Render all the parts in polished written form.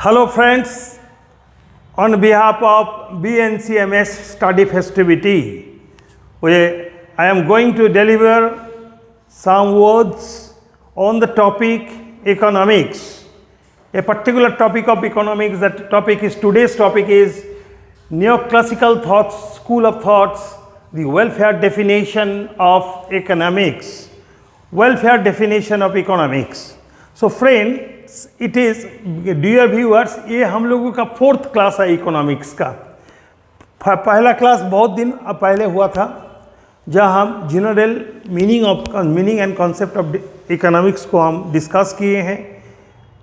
Hello friends, on behalf of BnCMS study festivity, I am going to deliver some words on the topic economics. A particular topic of economics, that topic is, today's topic is neoclassical thoughts, school of thoughts, the welfare definition of economics. Welfare definition of economics. So friends, it is, dear viewers, ये हम लोगों का 4th class है economics का. पहला class बहुत दिन पहले हुआ था जहाँ हम general meaning and concept of economics को हम डिस्कस किए हैं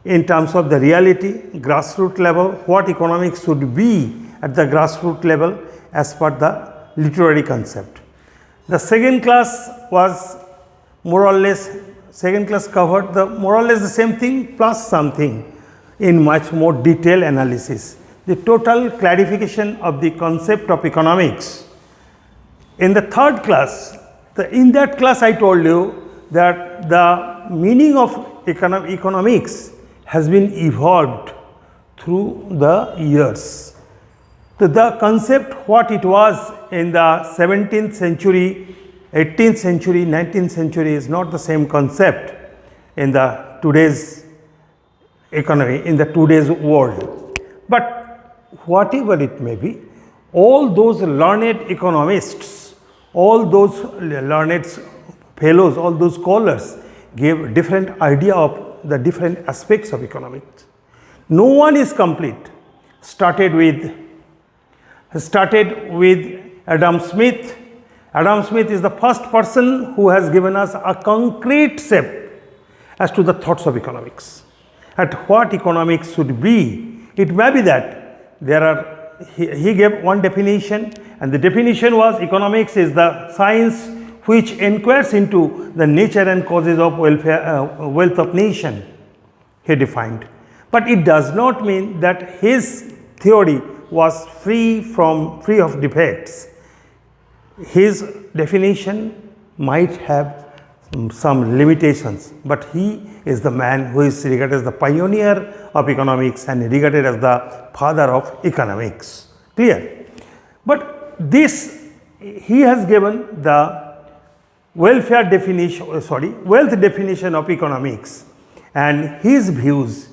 in terms of the reality, grassroots level, what economics should be at the grassroots level as per the literary concept. The second class was more or less, second class covered the more or less the same thing plus something in much more detailed analysis. The total clarification of the concept of economics. In the third class, in that class I told you that the meaning of economics has been evolved through the years. So the concept what it was in the 17th century, 18th century, 19th century is not the same concept in the today's economy, in the today's world. But whatever it may be, all those learned economists, all those learned fellows, all those scholars gave different idea of the different aspects of economics. No one is complete. Started with Adam Smith. Adam Smith is the first person who has given us a concrete shape as to the thoughts of economics. At what economics should be. It may be that there are, he gave one definition, and the definition was economics is the science which inquires into the nature and causes of wealth of nation, he defined. But it does not mean that his theory was free of defects. His definition might have some limitations, but he is the man who is regarded as the pioneer of economics and regarded as the father of economics. Clear? But this, he has given the wealth definition of economics, and his views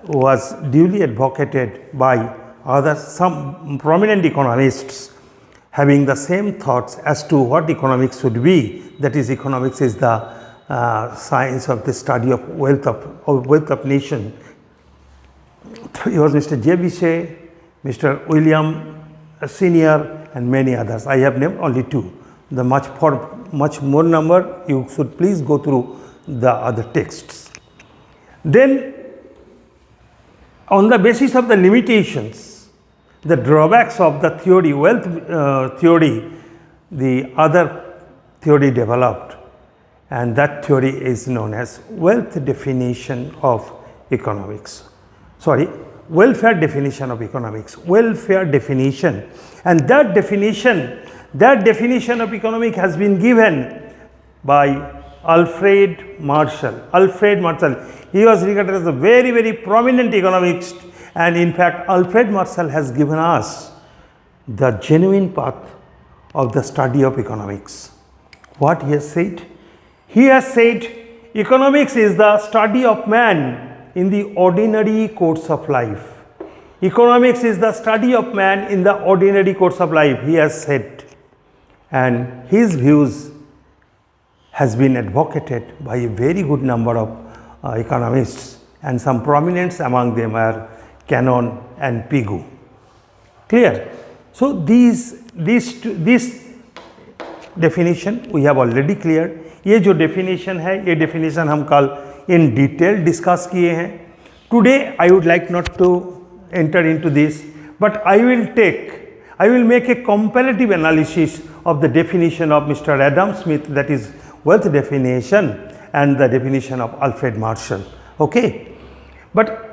was duly advocated by some prominent economists having the same thoughts as to what economics should be. That is, economics is the science of the study of wealth of nation. He was Mr. J. Bichet, Mr. William Senior, and many others. I have named only two. The much more number, you should please go through the other texts. Then, on the basis of the limitations, the drawbacks of the theory, wealth theory, the other theory developed, and that theory is known as wealth definition of economics. Welfare definition of economics, welfare definition, and that definition of economic has been given by Alfred Marshall. Alfred Marshall, he was regarded as a very, very prominent economist, and in fact Alfred Marshall has given us the genuine path of the study of economics. What he has said? He has said economics is the study of man in the ordinary course of life. Economics is the study of man in the ordinary course of life, he has said. And his views has been advocated by a very good number of economists, and some prominents among them are Cannon and Pigou. Clear? So this definition we have already cleared. ये जो definition है, ये definition हम कल in detail discuss किए हैं. Today I would like not to enter into this, but I will make a comparative analysis of the definition of Mr. Adam Smith, that is wealth definition, and the definition of Alfred Marshall. Okay, but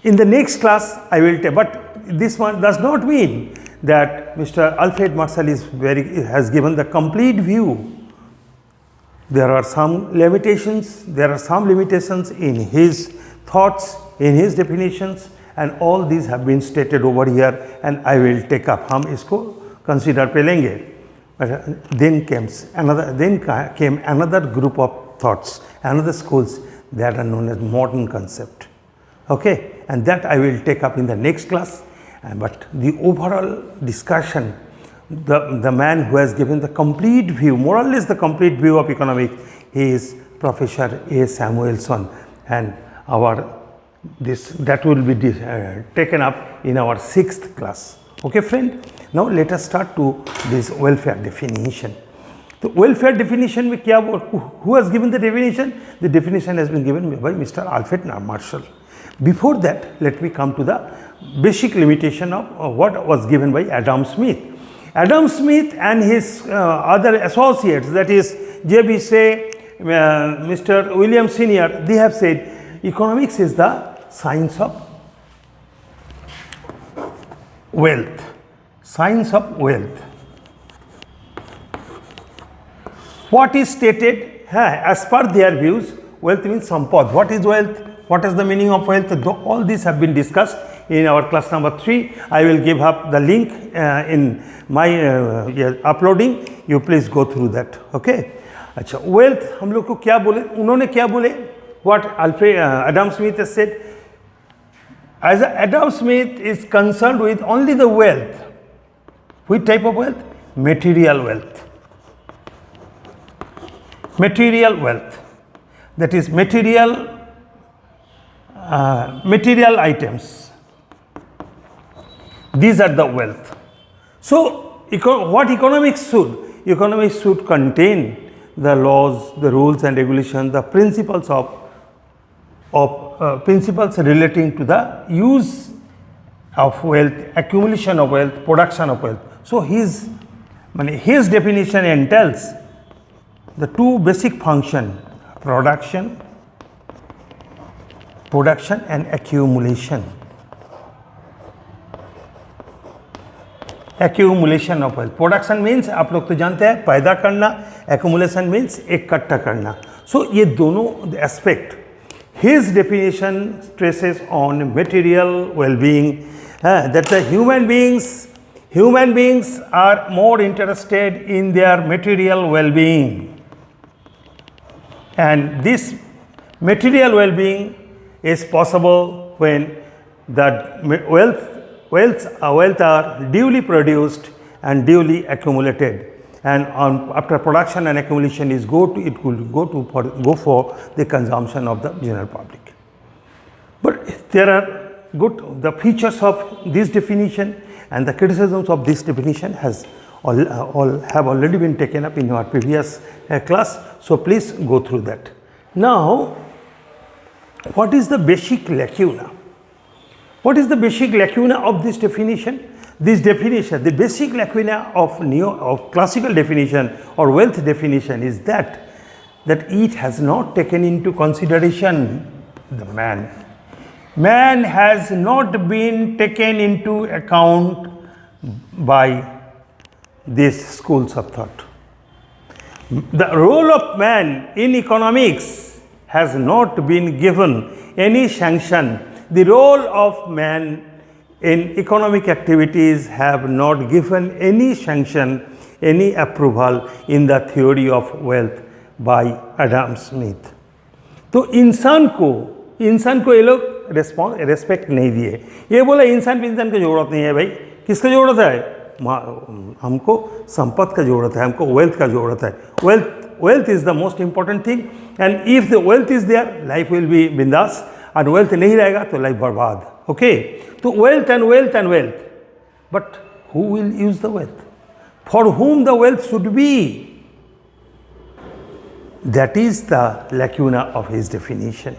in the next class I will tell. But this one does not mean that Mr. Alfred Marshall has given the complete view. There are some limitations. There are some limitations in his thoughts, in his definitions, and all these have been stated over here, and I will take up. हम इसको consider पे लेंगे. Then came another group of thoughts, another schools that are known as modern concept. Okay, and that I will take up in the next class. But the overall discussion, the man who has given the complete view, more or less the complete view of economics, he is Professor A. Samuelson, and that will be taken up in our 6th class. Okay, friend. Now let us start to this welfare definition. The welfare definition में क्या, who has given the definition? The definition has been given by Mr. Alfred Marshall. Before that, let me come to the basic limitation of what was given by Adam Smith. Adam Smith and his other associates, that is J.B. Say, Mr. William Senior, they have said economics is the science of wealth. Science of wealth. What is stated, as per their views, wealth means sampad. What is wealth? What is the meaning of wealth? All these have been discussed in our class number 3. I will give up the link in my uploading. You please go through that. Okay. अच्छा, wealth हम लोग को क्या बोले? उन्होंने क्या बोले? What Adam Smith has said. As Adam Smith is concerned with only the wealth. Which type of wealth? Material wealth. Material wealth. That is material items. These are the wealth. So, what economics should? Economics should contain the laws, the rules and regulations, the principles principles relating to the use of wealth, accumulation of wealth, production of wealth. So his definition entails the two basic functions: production and accumulation. Accumulation of wealth. Production means आप लोग तो जानते हैं पैदा करना, accumulation means इकट्ठा करना. So ये दोनों aspect. His definition stresses on material well-being, that the human beings are more interested in their material well-being, and this material well-being is possible when the wealth are duly produced and duly accumulated, and after production and accumulation it will go for the consumption of the general public. But there are the features of this definition and the criticisms of this definition have already been taken up in our previous class. So please go through that. Now, what is the basic lacuna? What is the basic lacuna of this definition? This definition, the basic lacuna of classical definition or wealth definition is that it has not taken into consideration the man. Man has not been taken into account by these schools of thought. The role of man in economics has not been given any sanction. The role of man in economic activities have not given any sanction, any approval in the theory of wealth by Adam Smith. तो इंसान को ये लोग respect नहीं दिए. ये बोला इंसान की ज़रूरत नहीं है. भाई किसका ज़रूरत है? हमको संपत्ति का ज़रूरत है, हमको वेल्थ का ज़रूरत है. Wealth is the most important thing, and if the wealth is there, life will be bindas, and wealth नहीं रहेगा तो life बर्बाद. Okay, so wealth and wealth, but who will use the wealth? For whom the wealth should be? That is the lacuna of his definition,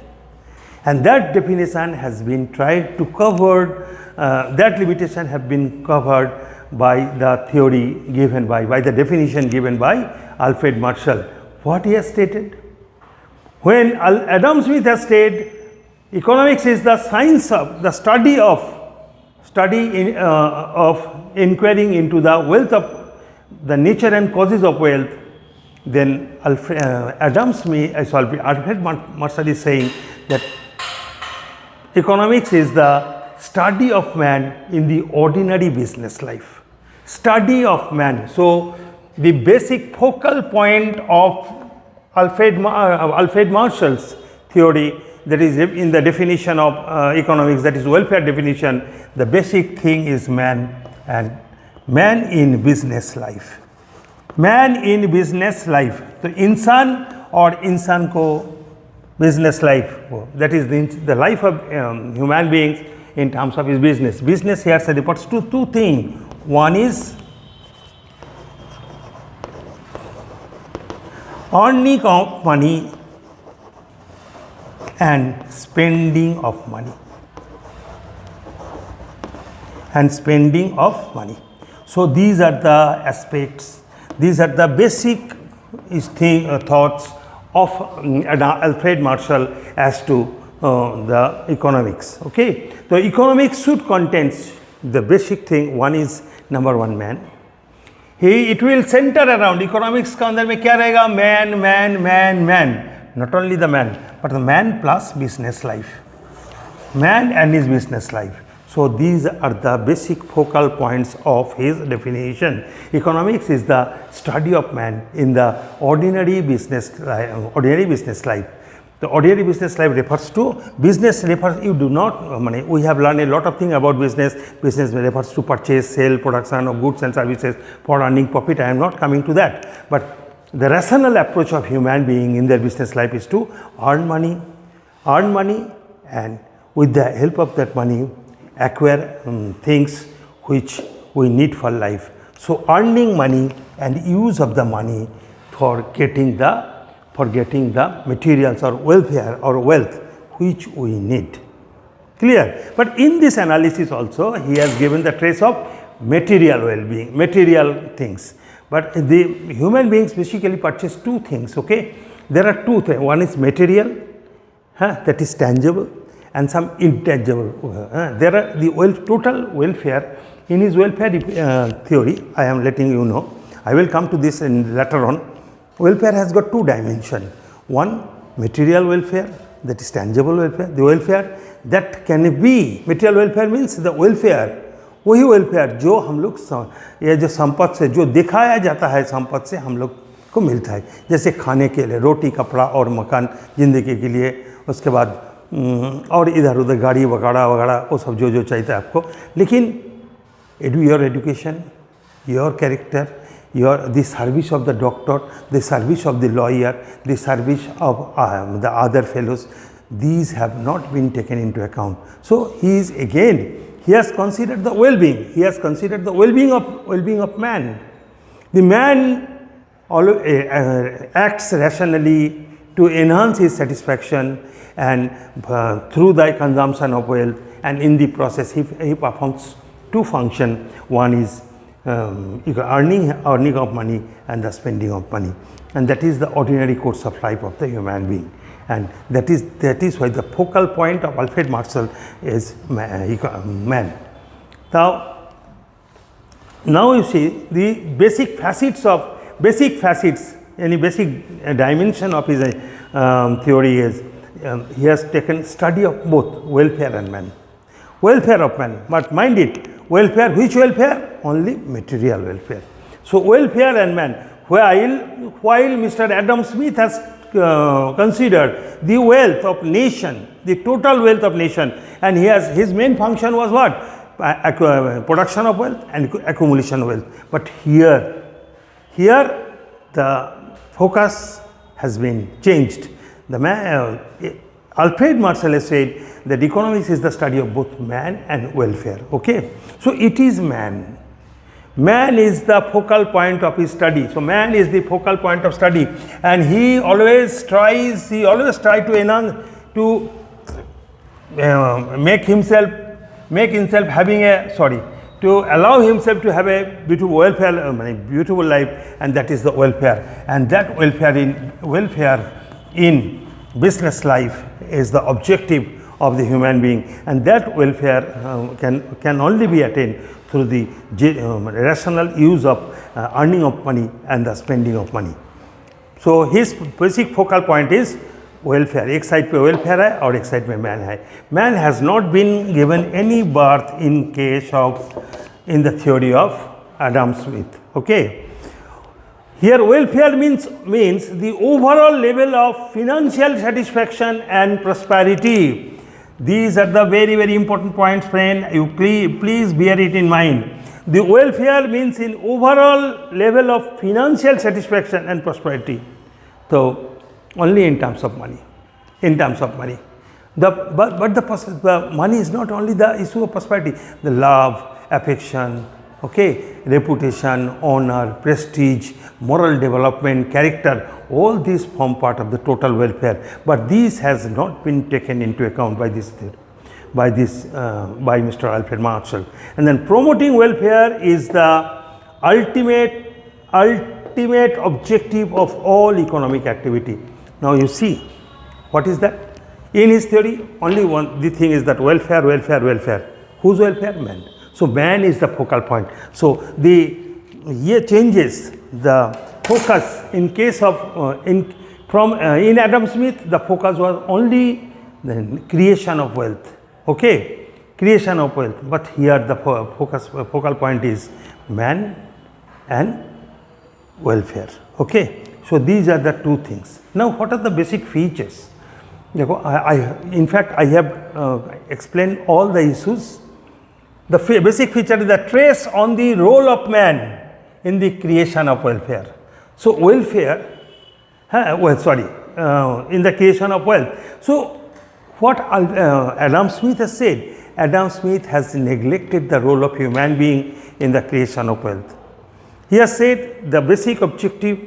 and that definition has been tried to cover. That limitation have been covered by the theory given by the definition given by Alfred Marshall. What he has stated? When Adam Smith has stated, economics is the science of the study of inquiring into the wealth of the nature and causes of wealth, then Alfred Marshall is saying that economics is the study of man in the ordinary business life. Study of man. So, the basic focal point of Alfred Marshall's theory, that is in the definition of economics, that is welfare definition, the basic thing is man, and man in business life. Man in business life. So, insan or insan ko business life, that is the life of human beings in terms of his business. Business here refers to two things. One is earning of money and spending of money. And spending of money. So, these are the aspects, these are the basic thoughts of Alfred Marshall as to the economics. Okay. So, economics should contain the basic thing. One is number one, man. It will center around economics का अंदर में क्या रहेगा? Man, man, man, man. Not only the man, but the man plus business life. Man and his business life. So, these are the basic focal points of his definition. Economics is the study of man in the ordinary business life. The ordinary business life refers to business refers, you do not, we have learned a lot of things about business. Business refers to purchase, sale, production of goods and services for earning profit. I am not coming to that. But the rational approach of human being in their business life is to earn money, and with the help of that money acquire things which we need for life. So, earning money and use of the money for getting the materials or welfare or wealth which we need. Clear? But in this analysis also he has given the trace of material well-being, material things. But the human beings basically purchase two things. Okay, there are two things. One is material, that is tangible, and some intangible. There are the total welfare. In his welfare theory, I am letting you know, I will come to this later on. Welfare has got two dimensions. One, material welfare, that is tangible welfare. The welfare that can be, material welfare means the welfare, वही welfare जो हम लोग ये जो संपत्ति से जो दिखाया जाता है संपत्ति से हम लोग को मिलता है, जैसे खाने के लिए रोटी, कपड़ा और मकान जिंदगी के लिए, उसके बाद और इधर उधर गाड़ी वगैरह वो सब जो चाहिए आपको. लेकिन your education, your character, the service of the doctor, the service of the lawyer, the service of the other fellows, these have not been taken into account. So, he has considered the well-being. He has considered the well-being of man. The man acts rationally to enhance his satisfaction, and through the consumption of wealth, and in the process he performs two functions. One is earning of money and the spending of money, and that is the ordinary course of life of the human being, and that is why the focal point of Alfred Marshall is man. Now you see the basic facets, any basic dimension of his theory is he has taken study of both welfare and man. Welfare of man, but mind it, welfare, which welfare? Only material welfare. So, welfare and man, while Mr. Adam Smith has considered the wealth of nation, the total wealth of nation, and his main function was what? Production of wealth and accumulation of wealth. But here the focus has been changed. Alfred Marshall has said that economics is the study of both man and welfare. Okay, so it is man. Man is the focal point of his study. So, man is the focal point of study, and he always tries to enhance, to make himself having to allow himself to have a beautiful welfare, beautiful life, and that is the welfare. And that welfare in business life is the objective of the human being, and that welfare can only be attained through the rational use of earning of money and the spending of money. So, his basic focal point is welfare, एक side पे welfare है और एक side में man है. Man has not been given any birth in case of in the theory of Adam Smith. Okay, here welfare means the overall level of financial satisfaction and prosperity. These are the very very important points, friend. You please bear it in mind. The welfare means in overall level of financial satisfaction and prosperity. So only in terms of money. In terms of money. But the money is not only the issue of prosperity. The love, affection, okay, reputation, honor, prestige, moral development, character, all these form part of the total welfare. But this has not been taken into account by this theory, by Mr. Alfred Marshall. And then promoting welfare is the ultimate objective of all economic activity. Now you see, what is that? In his theory, only the thing is that welfare. Whose welfare? Man. So man is the focal point. So here changes the focus in case of in Adam Smith, the focus was only the creation of wealth. Okay, creation of wealth. But here the focal point is man and welfare. Okay, so these are the two things. Now what are the basic features? In fact I have explained all the issues. The basic feature is the trace on the role of man in the creation of welfare. So welfare, in the creation of wealth. So what Adam Smith has said, Adam Smith has neglected the role of human being in the creation of wealth. He has said the basic objective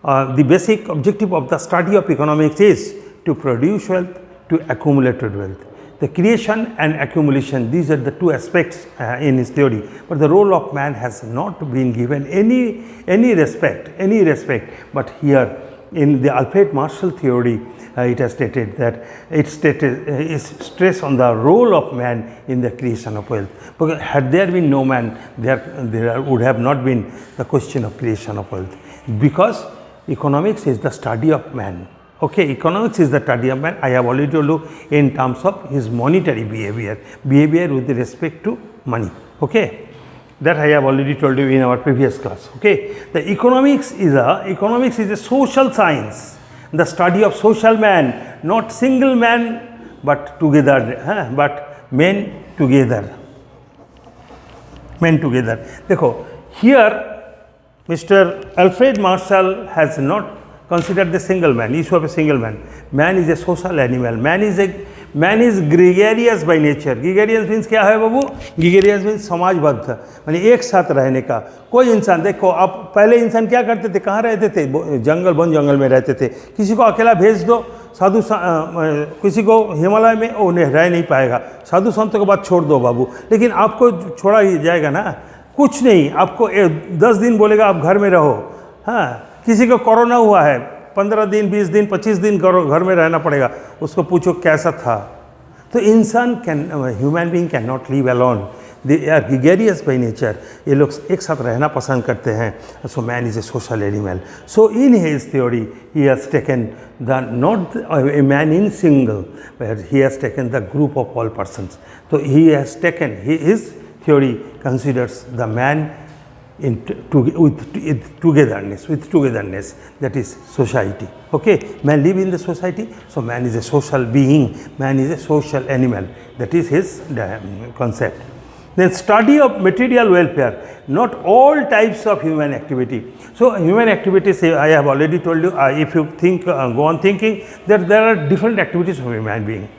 of the study of economics is to produce wealth, to accumulate wealth. The creation and accumulation, these are the two aspects in his theory. But the role of man has not been given any respect. But here in the Alfred Marshall theory, it has stated that is stress on the role of man in the creation of wealth. Because had there been no man, there would have not been the question of creation of wealth. Because economics is the study of man. Okay, economics is the study of man. I have already told you in terms of his monetary behavior with respect to money. Okay, that I have already told you in our previous class. Okay, the economics is a social science, the study of social man, not single man, but together, but men together. देखो, here Mr. Alfred Marshall has not considered the single man, issue of a single man. Man is a social animal. Man is gregarious by nature. Gregarious means क्या है बाबू? Gregarious means समाजबद्ध, माने एक साथ रहने का. कोई इंसान देखो, अब पहले इंसान क्या करते थे, कहाँ रहते थे? वन जंगल में रहते थे. किसी को अकेला भेज दो, किसी को हिमालय में वो रह नहीं पाएगा. साधु संतों के बाद छोड़ दो बाबू. लेकिन आपको छोड़ा ही जाएगा ना, कुछ नहीं. आपको 10 दिन बोलेगा आप घर में रहो. हाँ, किसी को कोरोना हुआ है, 15 दिन, 20 दिन, 25 दिन घर में रहना पड़ेगा. उसको पूछो कैसा था. तो इंसान human being can not live alone. They are gregarious by nature. ये लोग एक साथ रहना पसंद करते हैं. So man is a social animal. So in his theory he has taken the not a man in single, but he has taken the group of all persons. तो he has taken his theory considers the man with togetherness, that is society. Okay, man live in the society, so man is a social being, man is a social animal. That is his concept. Then study of material welfare, not all types of human activity. So human activities, I have already told you, if you think, go on thinking that there are different activities of human being.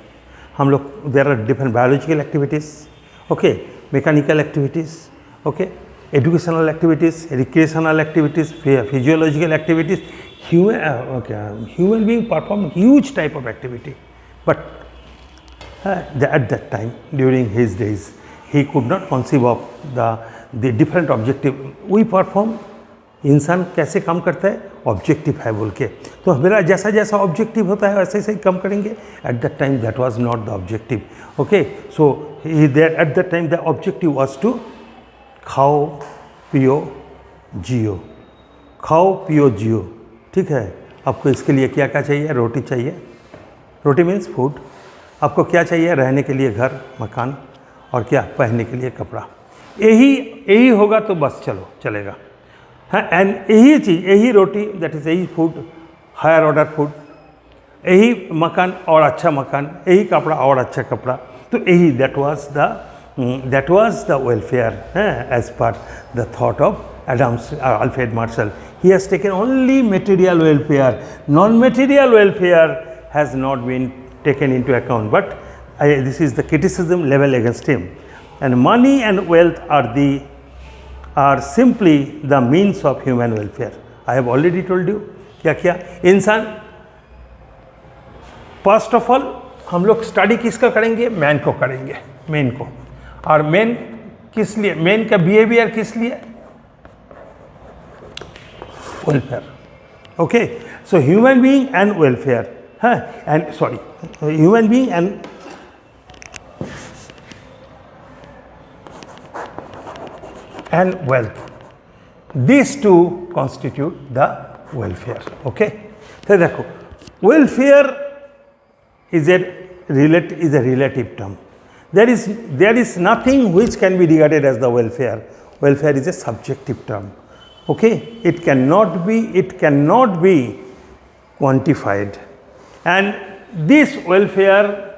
There are different biological activities, okay, mechanical activities, okay, educational activities, recreational activities, physiological activities. Human being perform huge type of activity, but at that time, during his days, he could not conceive of the different objective. We perform, इंसान कैसे काम करता है, objective है बोल के. तो मेरा जैसा जैसा ऑब्जेक्टिव होता है वैसे ही काम करेंगे. At that time that was not the objective. Okay, so at that time the objective was to खाओ पियो जियो. खाओ पियो जियो. ठीक है, आपको इसके लिए क्या क्या चाहिए? रोटी चाहिए, रोटी मीन्स फूड। आपको क्या चाहिए? रहने के लिए घर, मकान, और क्या? पहनने के लिए कपड़ा। यही होगा तो बस चलेगा। हाँ, एंड यही चीज़, यही रोटी, दैट इज़ यही फूड, हायर ऑर्डर फूड, यही मकान और अच्छा मकान, यही कपड़ा और अच्छा कपड़ा। तो यही that was the welfare as per the thought of Alfred Marshall. He has taken only material welfare. Non-material welfare has not been taken into account. But this is the criticism level against him. And money and wealth are simply the means of human welfare. I have already told you. क्या इंसान, first of all हम लोग study किसका करेंगे? Man को करेंगे, man को। और मैन किस लिए? मैन का बिहेवियर किस लिए? Welfare. Okay, so human being and welfare, हाँ, and sorry, human being and wealth, these two constitute the welfare. Okay, so देखो, welfare is a relative term. There is nothing which can be regarded as the welfare. Welfare is a subjective term. Okay, it cannot be quantified, and this welfare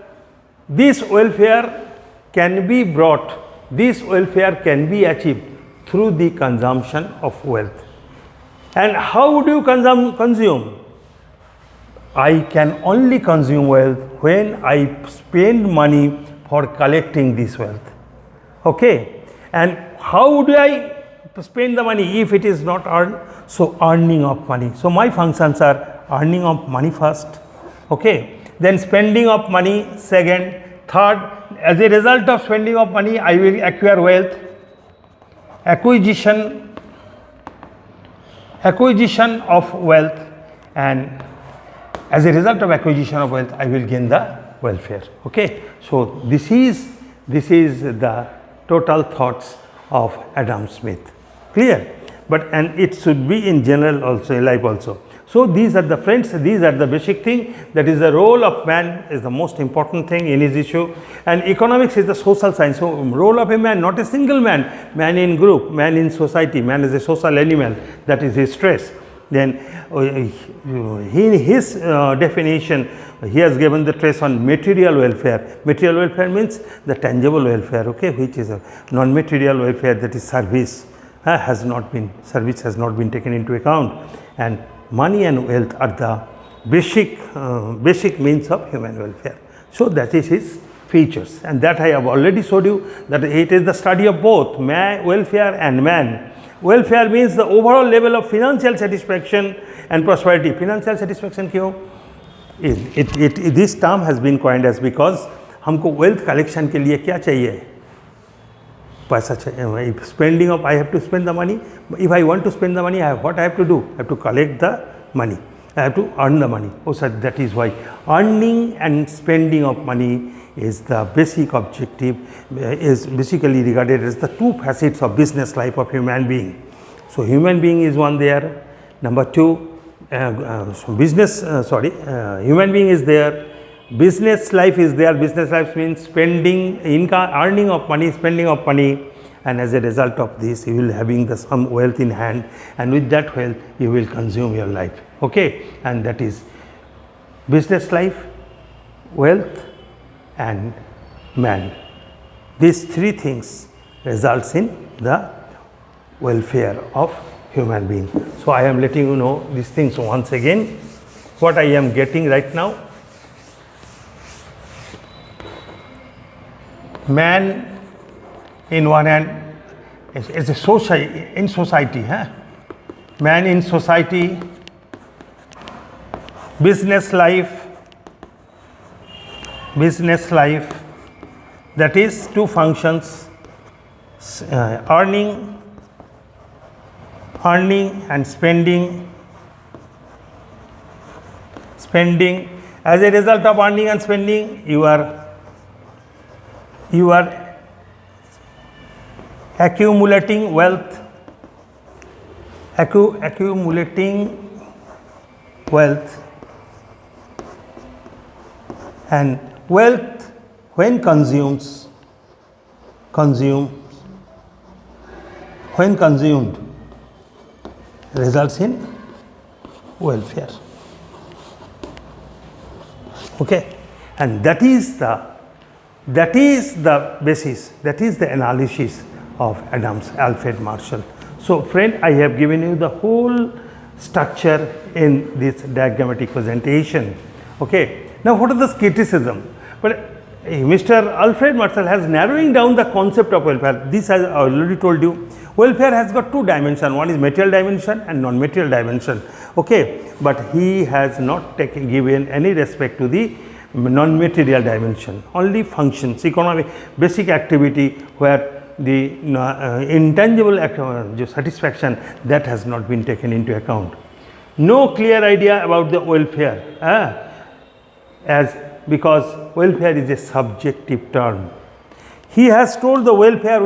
can be brought, this welfare can be achieved through the consumption of wealth. And how would you consume? I can only consume wealth when I spend money for collecting this wealth. Okay, and how would I spend the money if it is not earned? So earning of money. So my functions are earning of money first, okay, then spending of money second, third, as a result of spending of money I will acquire wealth, acquisition of wealth, and as a result of acquisition of wealth I will gain the welfare. Okay, so this is the total thoughts of Adam Smith. Clear? But and it should be in general also, in life also. So these are the friends, these are the basic thing. That is the role of man is the most important thing in his issue. And economics is the social science. So role of a man, not a single man, man in group, man in society, man is a social animal. That is his stress. Then in his definition, he has given the trace on material welfare. Material welfare means the tangible welfare, okay, which is a non-material welfare, that is service. Service has not been taken into account, and money and wealth are the basic means of human welfare. So that is his features, and that I have already showed you that it is the study of both welfare and man. Welfare means the overall level of financial satisfaction and prosperity. Financial satisfaction क्यों? This term has been coined as because हमको wealth collection के लिए क्या चाहिए? पैसा चाहिए. Spending of, I have to spend the money. If I want to spend the money, what I have to do? I have to collect the money. I have to earn the money. Oh, sir, that is why earning and spending of money is the basic objective, is basically regarded as the two facets of business life of human being. So human being is one there. Number two, human being is there. Business life is there. Business life means spending, income, earning of money, spending of money, and as a result of this, you will having some wealth in hand, and with that wealth, you will consume your life. Okay, and that is business life, wealth, and man. These three things results in the welfare of human being. So I am letting you know these things once again. What I am getting right now. Man in one hand is a society, man in society, business life, that is two functions, earning and spending. As a result of earning and spending, you are accumulating wealth, And wealth, when consumed, results in welfare. Okay, and that is the basis, that is the analysis of Alfred Marshall. So friend, I have given you the whole structure in this diagrammatic presentation. Okay, now what are the criticism? But Mr. Alfred Marshall has narrowing down the concept of welfare. This I already told you. Welfare has got two dimensions. One is material dimension and non-material dimension. Okay, but he has not given any respect to the non-material dimension. Only functions, economic, basic activity where the intangible satisfaction, that has not been taken into account. No clear idea about the welfare, because welfare is a subjective term. He has told the welfare,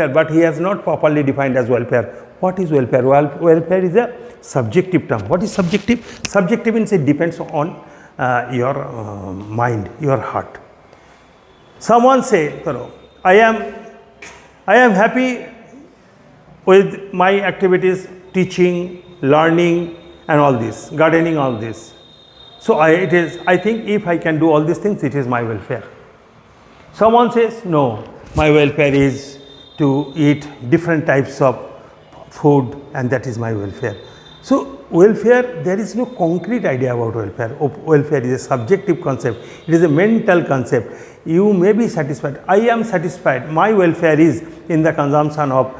but he has not properly defined as welfare. What is welfare? Welfare is a subjective term. What is subjective? Subjective means it depends on your mind, your heart. Someone say, I am happy with my activities, teaching, learning and all this, gardening, all this. So I think if I can do all these things, it is my welfare. Someone says, no, my welfare is to eat different types of food and that is my welfare. So welfare, there is no concrete idea about welfare. Welfare is a subjective concept. It is a mental concept. You may be satisfied. I am satisfied. My welfare is in the consumption of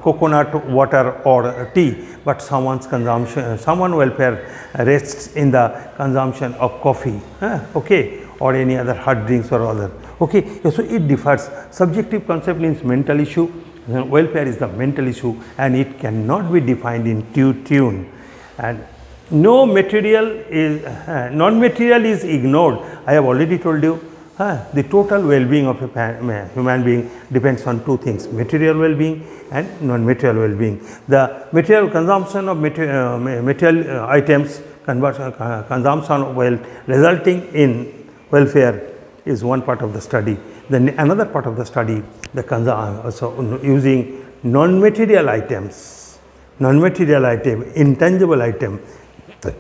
coconut water or tea, but someone's welfare rests in the consumption of coffee, okay, or any other hard drinks or other. Okay, so it differs. Subjective concept means mental issue. Welfare is the mental issue and it cannot be defined in tune. And no material is, non-material is ignored. I have already told you, the total well-being of a human being depends on two things, material well-being and non-material well-being. The material consumption of material items, consumption of wealth resulting in welfare is one part of the study. Then another part of the study, using non-material items, intangible item,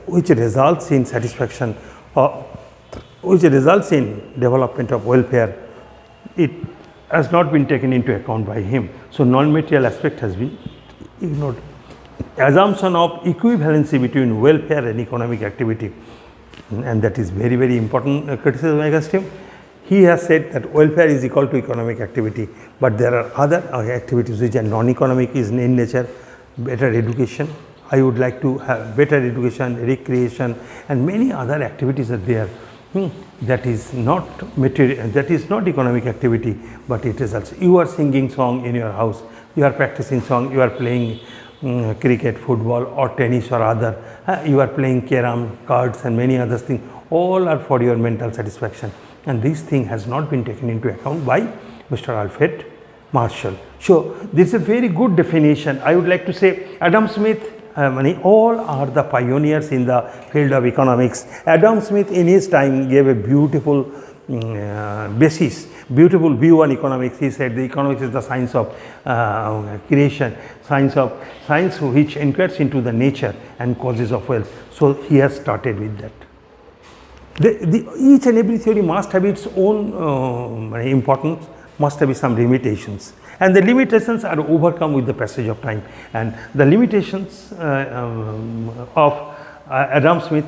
which results in satisfaction or which results in development of welfare, it has not been taken into account by him. So non-material aspect has been ignored. Assumption of equivalency between welfare and economic activity, and that is very, very important criticism against him. He has said that welfare is equal to economic activity, but there are other activities which are non-economic in nature. Better education, I would like to have better education, recreation and many other activities are there. That is not material, that is not economic activity, but it is also, you are singing song in your house, you are practicing song, you are playing cricket, football or tennis or other, you are playing carom, cards and many other things, all are for your mental satisfaction. And this thing has not been taken into account by Mr. Alfred Marshall. So this is a very good definition. I would like to say Adam Smith, all are the pioneers in the field of economics. Adam Smith in his time gave a beautiful basis, beautiful view on economics. He said the economics is the science of creation, science which inquires into the nature and causes of wealth. So he has started with that. Each and every theory must have its own importance, must have some limitations, and the limitations are overcome with the passage of time. And the limitations of Adam Smith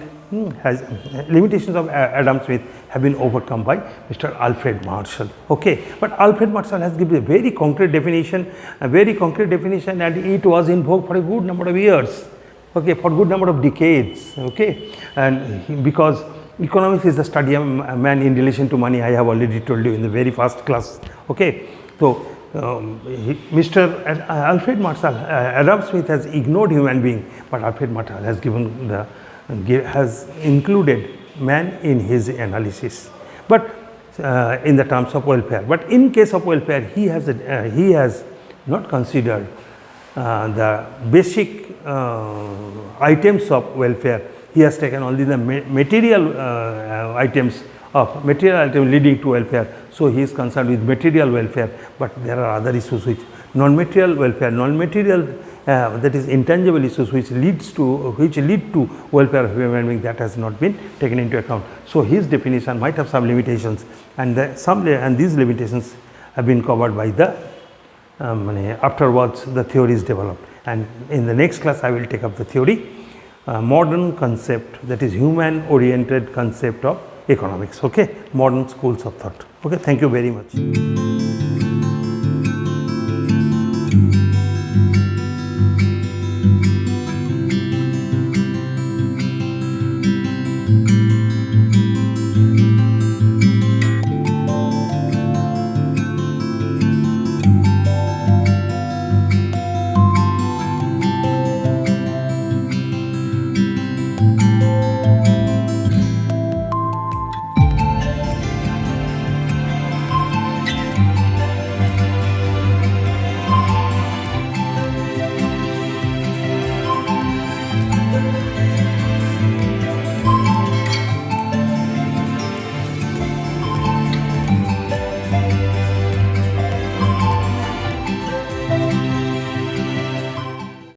have been overcome by Mr. Alfred Marshall. Okay, but Alfred Marshall has given a very concrete definition, and it was in vogue for a good number of years. Okay, for a good number of decades. Okay, and because economics is the study of man in relation to money, I have already told you in the very first class. Okay, so Mr. Alfred Marshall, Adam Smith has ignored human being, but Alfred Marshall has has included man in his analysis, but in the terms of welfare. But in case of welfare, he has not considered the basic items of welfare. He has taken only the material items of material item leading to welfare. So he is concerned with material welfare, but there are other issues which non-material welfare, non-material that is intangible issues which lead to welfare of human being, that has not been taken into account. So his definition might have some limitations, and these limitations have been covered by the afterwards the theory is developed, and in the next class I will take up the theory, modern concept, that is human oriented concept of economics. Okay, modern schools of thought. Okay, thank you very much.